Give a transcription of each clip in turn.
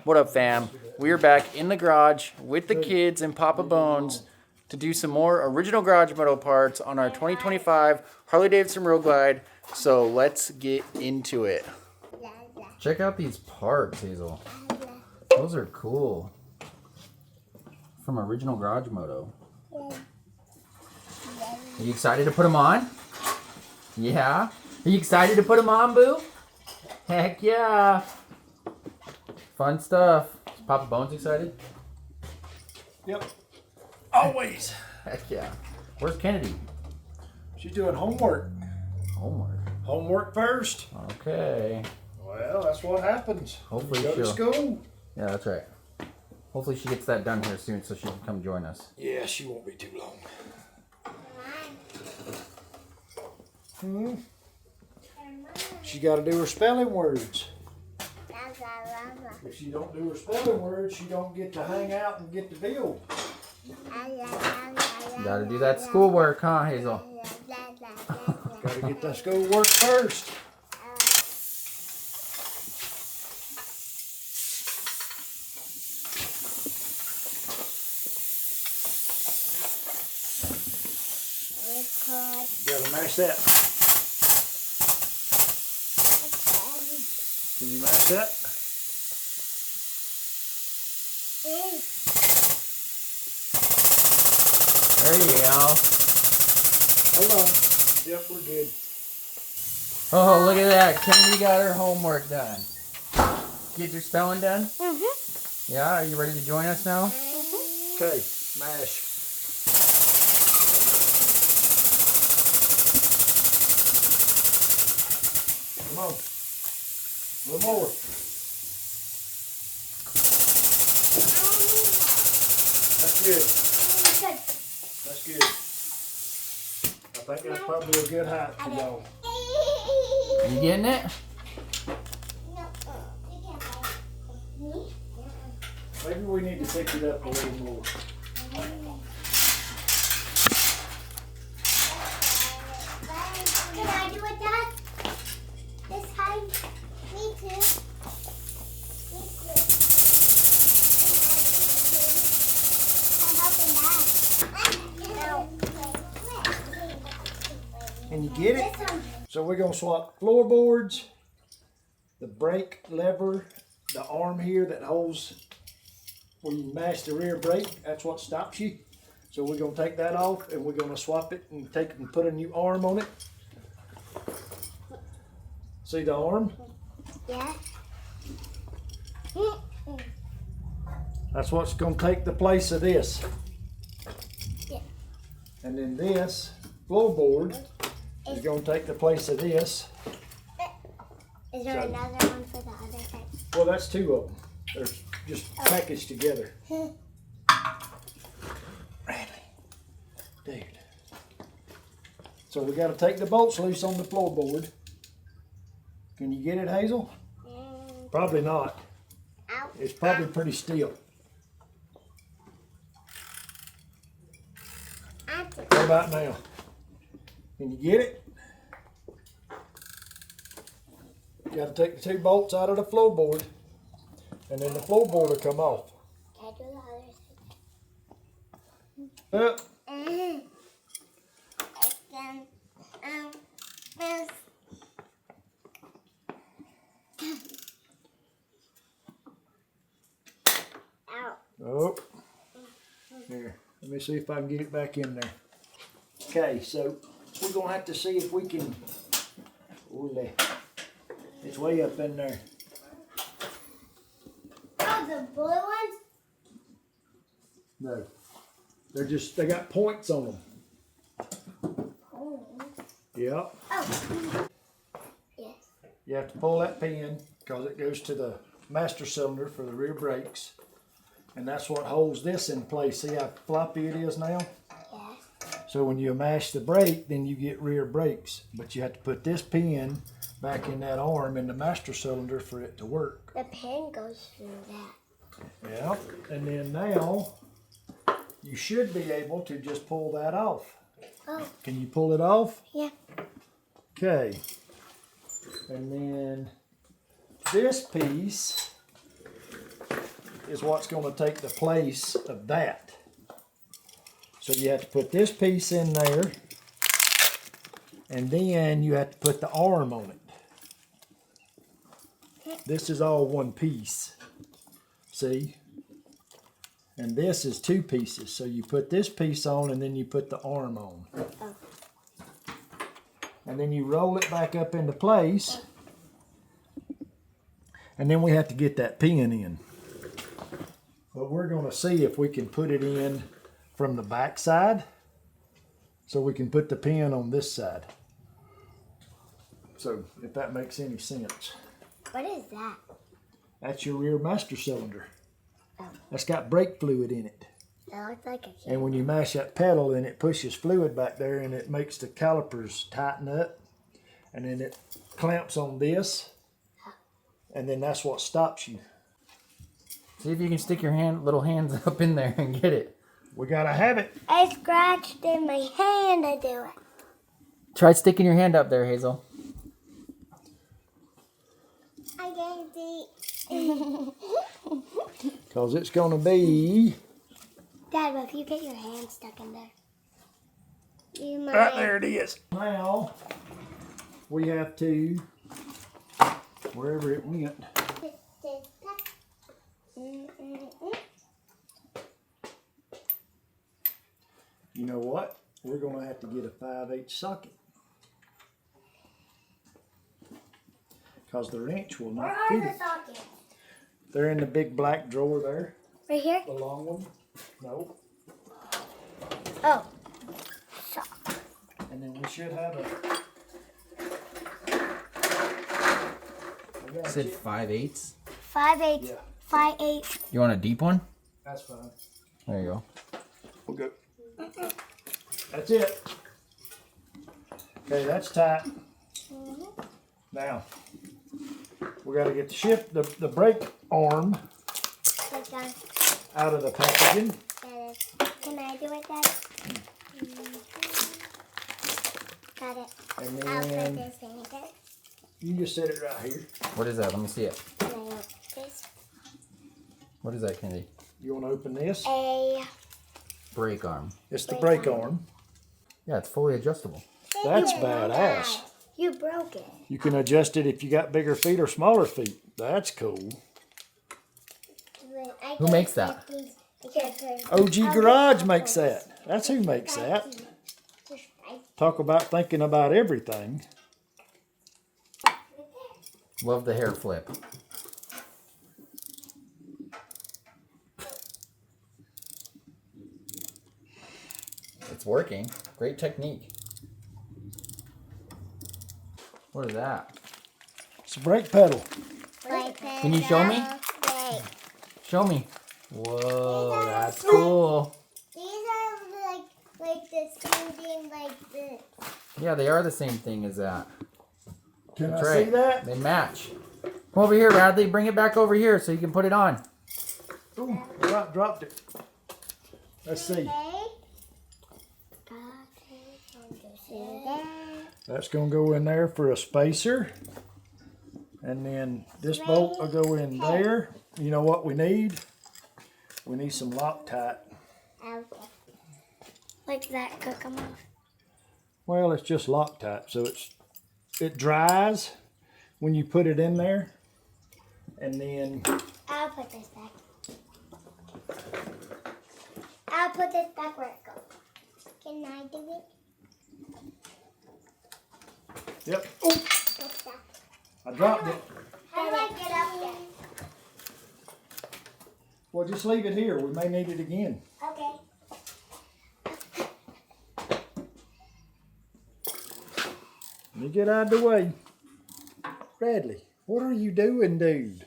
What up, fam? We're back in the garage with the kids and Papa Bones to do some more original Garage Moto parts on our 2025 Harley-Davidson Road Glide. So let's get into it. Check out these parts, Hazel. Those are cool. From original Garage Moto. Are you excited to put them on? Yeah? Are you excited to put them on, boo? Heck yeah. Fun stuff. Is Papa Bones excited? Yep. Always. Heck yeah. Where's Kennedy? She's doing homework. Homework. Homework first. Okay. Well, that's what happens. Hopefully go to school. Yeah, that's right. Hopefully she gets that done here soon so she can come join us. Yeah, she won't be too long. She got to do her spelling words. If she don't do her spelling words, she don't get to hang out and get the bill. Got to do that schoolwork, huh, Hazel? Got to get that schoolwork first. Gotta mash that. Can you mash that? There you go. Hold on. Yep, we're good. Oh, look at that. Kennedy got her homework done. Get your spelling done? Mm-hmm. Yeah, are you ready to join us now? Mm-hmm. Okay, mash. Come on. A little more. That's good. That's good. I think that's probably a good height for y'all. You getting it? Maybe we need to fix it up a little more. Can I do it, Dad? This time? Me too. Me too. I'm helping Dad. Can you get it? So we're going to swap floorboards, the brake lever, the arm here that holds where you mash the rear brake. That's what stops you. So we're going to take that off and we're going to swap it and take and put a new arm on it. See the arm? Yeah. That's what's going to take the place of this. Yeah. And then this floorboard is going to take the place of this. Is there another one for the other side? Well, that's two of them. They're just packaged together. Randy, dude. So we got to take the bolts loose on the floorboard. Can you get it, Hazel? Probably not. Ow. It's probably pretty still. What about now? Can you get it? You got to take the two bolts out of the floorboard, and then the floorboard will come off. Can I do the other side? Oh, here, let me see if I can get it back in there. Okay, so we're gonna have to see if we can. Ooh, it's way up in there. Oh, the blue ones? No, they got points on them. Oh. Yep. Oh. Yes. You have to pull that pin because it goes to the master cylinder for the rear brakes. And that's what holds this in place. See how floppy it is now? Yes. So when you mash the brake, then you get rear brakes. But you have to put this pin back in that arm in the master cylinder for it to work. The pin goes through that. Yeah. And then now, you should be able to just pull that off. Oh. Can you pull it off? Yeah. Okay. And then this piece is what's going to take the place of that. So you have to put this piece in there, and then you have to put the arm on it. This is all one piece. See? And this is two pieces. So you put this piece on and then you put the arm on. Oh. And then you roll it back up into place. And then we have to get that pin in. But we're going to see if we can put it in from the back side. So we can put the pin on this side. So if that makes any sense. What is that? That's your rear master cylinder. Oh. That's got brake fluid in it. That looks like a kid. And when you mash that pedal, then it pushes fluid back there and it makes the calipers tighten up. And then it clamps on this. And then that's what stops you. See if you can stick your little hands up in there and get it. We gotta have it. I scratched in my hand to do it. Try sticking your hand up there, Hazel. I can't see. Because it's gonna be Dad, but if you get your hand stuck in there, you might. right there. It is. Now we have to, wherever it went. You know what? We're gonna have to get a 5/8 socket. Because the wrench will Where not are fit the it. sockets? They're in the big black drawer there. Right here? The long one. No. Oh. And then we should have a. We got a Said chip. 5/8. 5/8. Yeah, 5/8. You want a deep one? that's fine. There you go. We'll go. That's it. Okay, that's tight. Now, we got to get the brake arm Click on. out of the packaging. Can I do it, Dad? Got it. And I'll put then this in here. you just set it right here. What is that? Let me see it. Can I open this? What is that, Kennedy? You want to open this? A. Brake arm. It's the brake brake arm. Yeah, it's fully adjustable. That's Thank you, badass. Dad. You broke it. You can adjust it if you got bigger feet or smaller feet. That's cool. Who makes that? OG Garage makes that. That's who makes that. Talk about thinking about everything. Love the hair flip. It's working. Great technique. What is that? It's a brake pedal. Can you show me? Show me. Whoa, that's cool. These are like the same thing like this. Yeah, they are the same thing as that. Can That's I right. see that? They match. Come over here, Radley. Bring it back over here so you can put it on. Ooh, dropped it. Let's see. That's going to go in there for a spacer. And then this bolt will go in there. You know what we need? We need some Loctite. Like that could come off. Well, it's just Loctite, so it dries when you put it in there. And then I'll put this back. I'll put this back where it goes. Can I do it? yep, What's that? I dropped it. How do I get up there? Well, just leave it here. We may need it again. Okay. Let me get out of the way. Bradley, what are you doing, dude?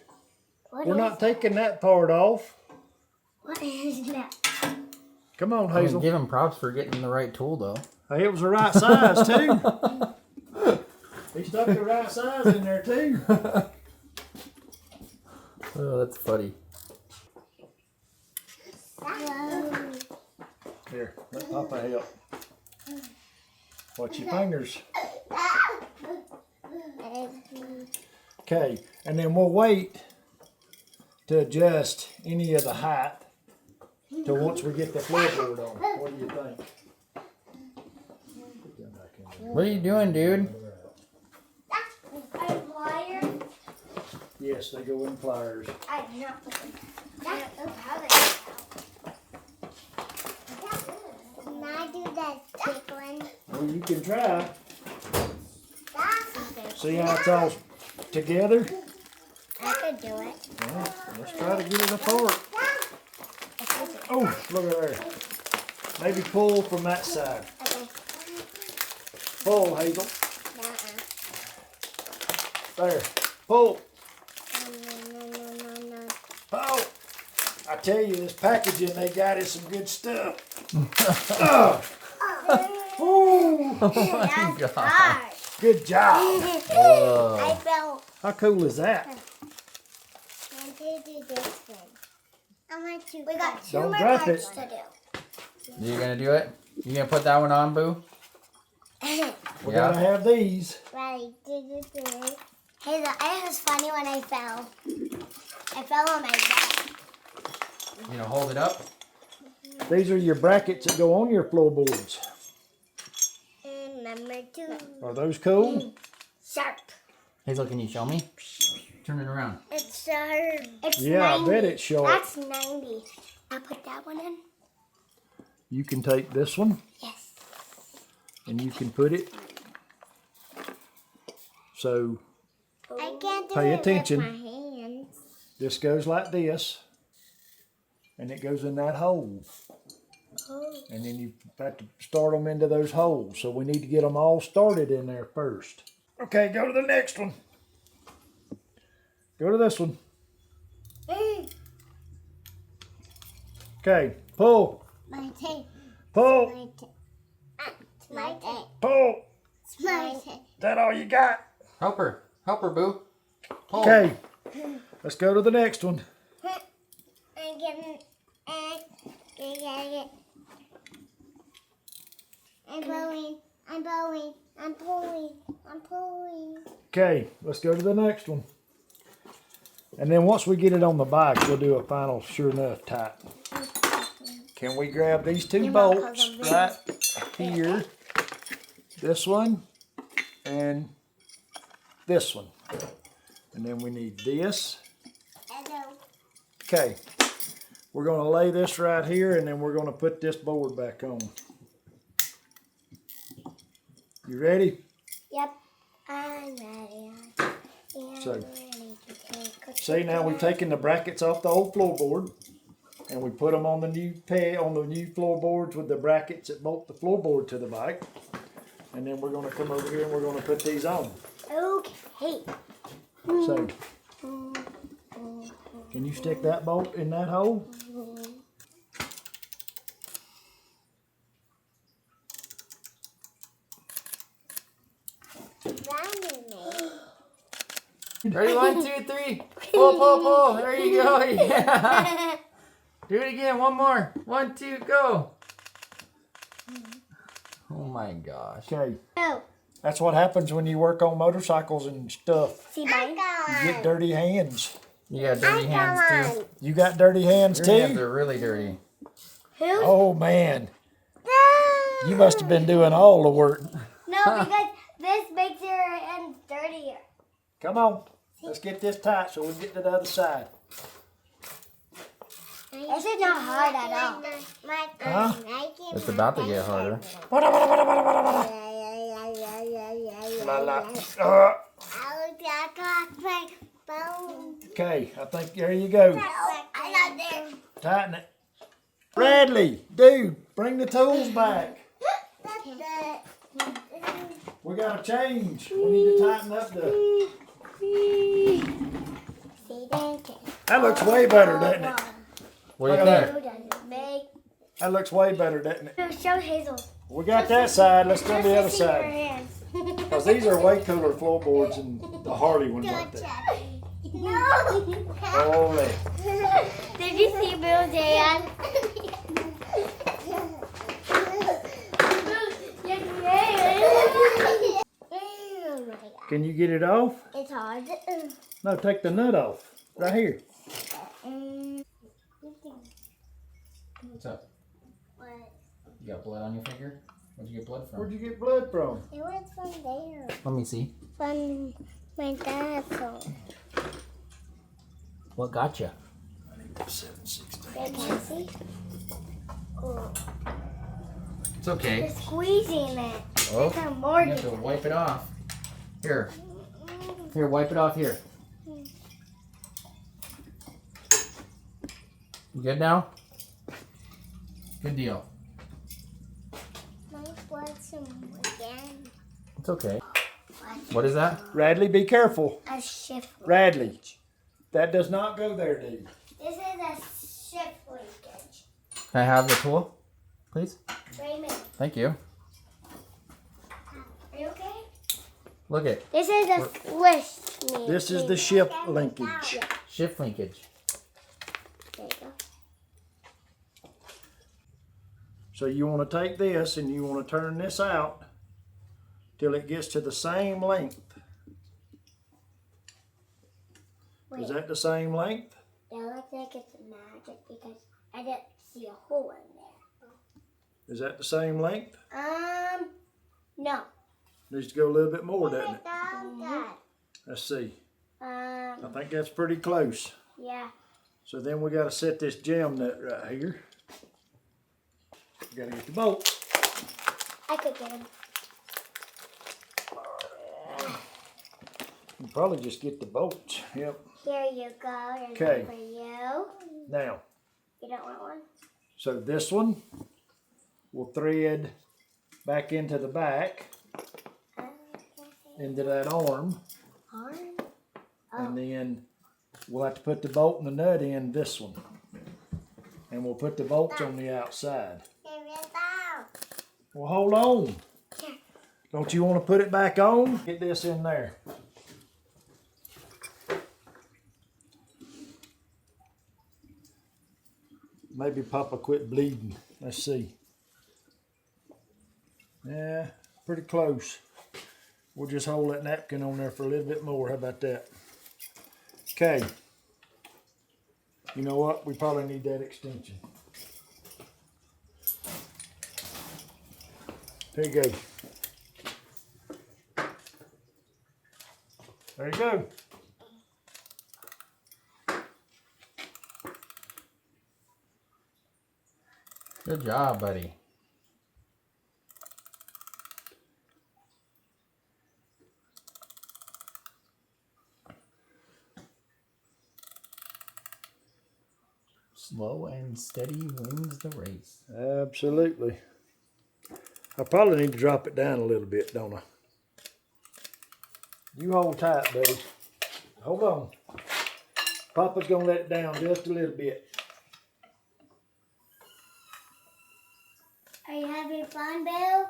We're not taking that part off. What is that? Come on, I mean, Hazel. give him props for getting the right tool, though. Hey, it was the right size, too. He stuck the right size in there, too. Oh, that's funny. Here, let Papa help. Watch your fingers. Okay, and then we'll wait to adjust any of the height to once we get the floorboard on. What do you think? Put them back in there. What are you doing, dude? Yes, they go in pliers. I did not put them. Can I do that thick one? Well, you can try. See how it's all together? I could do it. Well, let's try to get it apart. Oh, look at there. Maybe pull from that side. Okay. Pull, Hazel. No. There. Pull. No. Oh, I tell you, this packaging they got is some good stuff. Ooh, That's hard. good job. I fell. How cool is that? I'm going to do this one. I'm going to. We got two Don't more drop parts it. to do. You gonna do it? You gonna put that one on, Boo? We gotta have these. Ready? Hey, it was funny when I fell. I fell on my back. You gonna hold it up? These are your brackets that go on your floorboards. And number 2. Are those cool? Sharp. Hazel, can you show me? Turn it around. It's sharp. It's Yeah, 90. I bet it's sharp. That's 90. I'll put that one in. You can take this one Yes. and you can put it. So I can't do Pay it attention. with my hands. this goes like this. And it goes in that hole. Oh. And then you have to start them into those holes. So we need to get them all started in there first. Okay, go to the next one. Go to this one. Okay, pull, My tape. pull, My tape. It's my tape. pull. It's my tape. Is that all you got? Help her, Boo. Pull. Okay, let's go to the next one. I'm getting. I'm blowing. I'm blowing. I'm pulling. I'm pulling. Okay, let's go to the next one. And then once we get it on the bike, we'll do a final sure enough tight. Can we grab these two You won't bolts cause them right here? This one and this one. And then we need this. Hello. Okay, we're going to lay this right here and then we're going to put this board back on. You ready? Yep. I'm ready. So, ready to take a See, now we've taken the brackets off the old floorboard and we put them on the new floorboards with the brackets that bolt the floorboard to the bike. And then we're going to come over here and we're going to put these on. Okay. So, can you stick that bolt in that hole? Ready? 1, 2, 3. Pull. There you go. Yeah. Do it again. One more. 1, 2, go. Oh my gosh. Okay, Oh, that's what happens when you work on motorcycles and stuff. see mine? You get dirty hands. You got dirty hands too. You got dirty hands Your hands too? are really dirty. Who? Oh man, you must have been doing all the work. No, because this makes your hands dirtier. Come on, let's get this tight so we can get to the other side. This is not hard at all. Huh? It's about to get harder. La, la. Okay, I think there you go. I'm not there. Tighten it. Bradley, dude, bring the tools back. We got to change. We need to tighten up the... That looks way better, doesn't it? What do you think? That looks way better, doesn't it? Show Hazel. We got that side. Let's do the other See your side. hands. Because these are way cooler floorboards than the Harley ones like that. No. Holy. Did you see Bill's hand? Can you get it off? It's hard. No, take the nut off. Right here. What's up? What? You got blood on your finger? Where'd you get blood from? Where'd you get blood from? It was from there. Let me see. From my dad's home. What got you? I need that 716. Can I see? Oh, It's okay. you're squeezing it. Oh, There's more you have to wipe it off. Here. Here, wipe it off here. You good now? Good deal. My blood's some again. It's okay. What is that? Radley, be careful. A shift. Radley, that does not go there, dude. This is a shift linkage. Can I have the tool, please? Raymond, Thank you. are you okay? Look it. This is a swish. This is the shift linkage. Yeah, Shift linkage. there you go. So you want to take this and you want to turn this out till it gets to the same length. Wait. Is that the same length? It looks like it's magic because I didn't see a hole in there. Is that the same length? No. Needs to go a little bit more, doesn't it? That. Let's see. I Um, think that's pretty close. yeah. So then we got to set this jam nut right here. We got to get the bolt. I could get him. You probably just get the bolts. Yep. Here you go. There's Okay. one for you. Now, You don't want one? so this one will thread back into the back, into that arm, Arm? and then we'll have to put the bolt and the nut in this one. And we'll put the bolts on the outside. Here it is. Well, hold on. Here. Don't you want to put it back on? Get this in there. Maybe Papa quit bleeding. Let's see. Yeah, pretty close. We'll just hold that napkin on there for a little bit more. How about that? Okay. You know what? We probably need that extension. There you go. There you go. Good job, buddy. Slow and steady wins the race. Absolutely. I probably need to drop it down a little bit, don't I? You hold tight, buddy. Hold on. Papa's gonna let it down just a little bit. Are you having fun, Bill?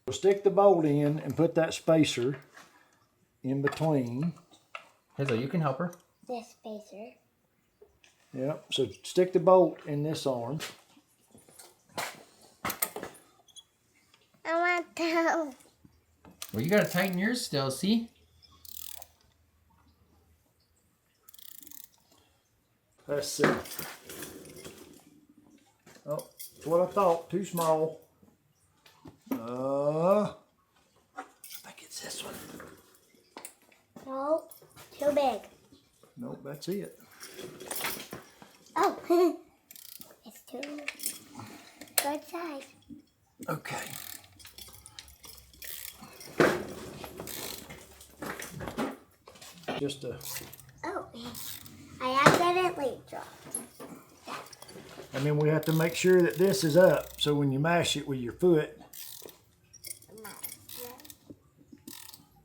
We'll stick the bolt in and put that spacer in between. Hazel, you can help her. This spacer. Yep. So stick the bolt in this arm. I want to. Well, you gotta tighten yours still, see? Let's see. Oh, that's what I thought. Too small. I think it's this one. No, too big. Nope, that's it. Oh, it's too good size. Okay. Just a. Oh, I accidentally dropped. And then we have to make sure that this is up, so when you mash it with your foot.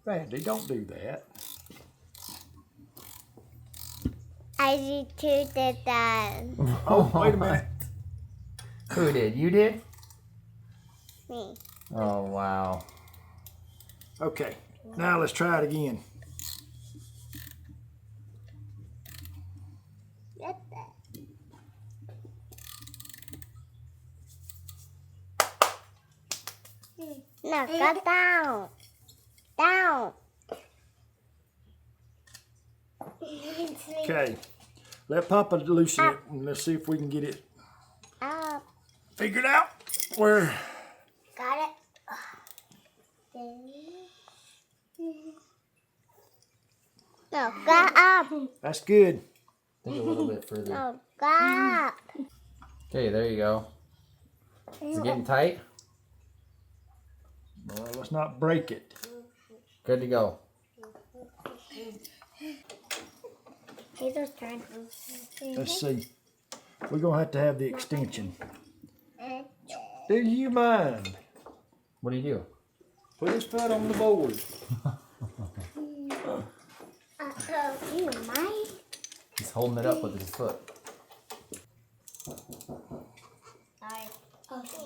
Randy, don't do that. I just did that. Oh, wait a minute. Who did? You did? Me. Oh, wow. Okay, now let's try it again. Get that. No, go down. Down. Okay, let Papa loosen it and let's see if we can get it. figured out where. Got it. No, got up. That's good. I think a little bit further. No, got up. Okay, there you go. Is it getting tight? Well, let's not break it. Good to go. Hazel's turn. Let's see. We're gonna have the extension. Do you mind? What do you do? Put his foot on the board. You mind? He's holding it up with his foot. Sorry. Okay.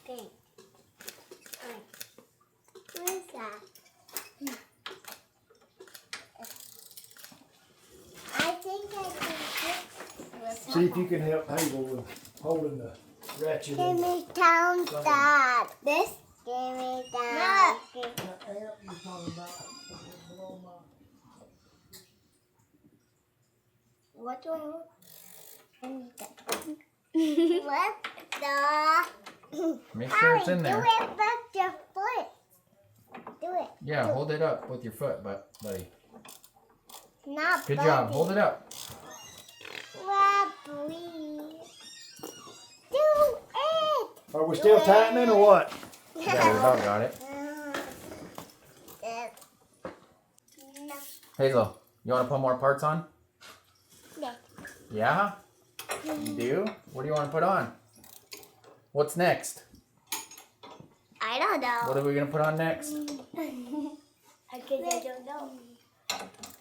Okay. What is that? I think I can fix this. See if you can help Hazel with holding the ratchet. Give in. me down that. This? Give me down. What do I hold? What the? Make sure it's in there. Do it with your foot. Do it. Yeah, hold it up with your foot, buddy. Not Good job. Hold it up. Wobbly. Do it. Are we still tightening or what? Yeah, we about got it. No. Hazel, you want to put more parts on? Yeah. Yeah? You do? What do you want to put on? What's next? I don't know. What are we going to put on next? I don't know.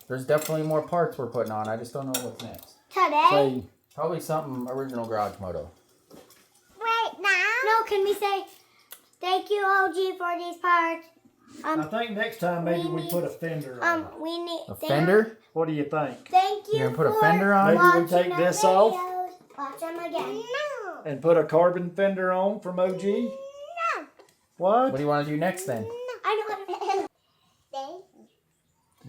There's definitely more parts we're putting on. I just don't know what's next. Today? Say, Probably something original Garage Moto. Wait, now? No, can we say, thank you, OG, for these parts? I think next time maybe we put a fender on. We need... A fender? What do you think? Thank you You're gonna put a for fender on? Maybe we watching take our this off? videos. Watch them again. No. And put a carbon fender on from OG? No. What? What do you want to do next then? I know what Thank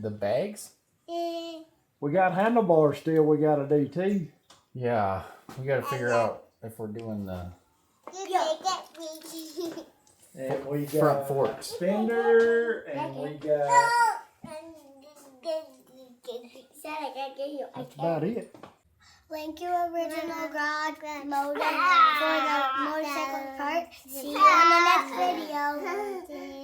The bags? you. We got handlebars still we gotta do too. Yeah, we got to figure out if we're doing the You take it, And we got front forks. fender and we got Said I can't get you. that's about it. Thank you, Original Garage Moto, for the motorcycle part. See you on the next video.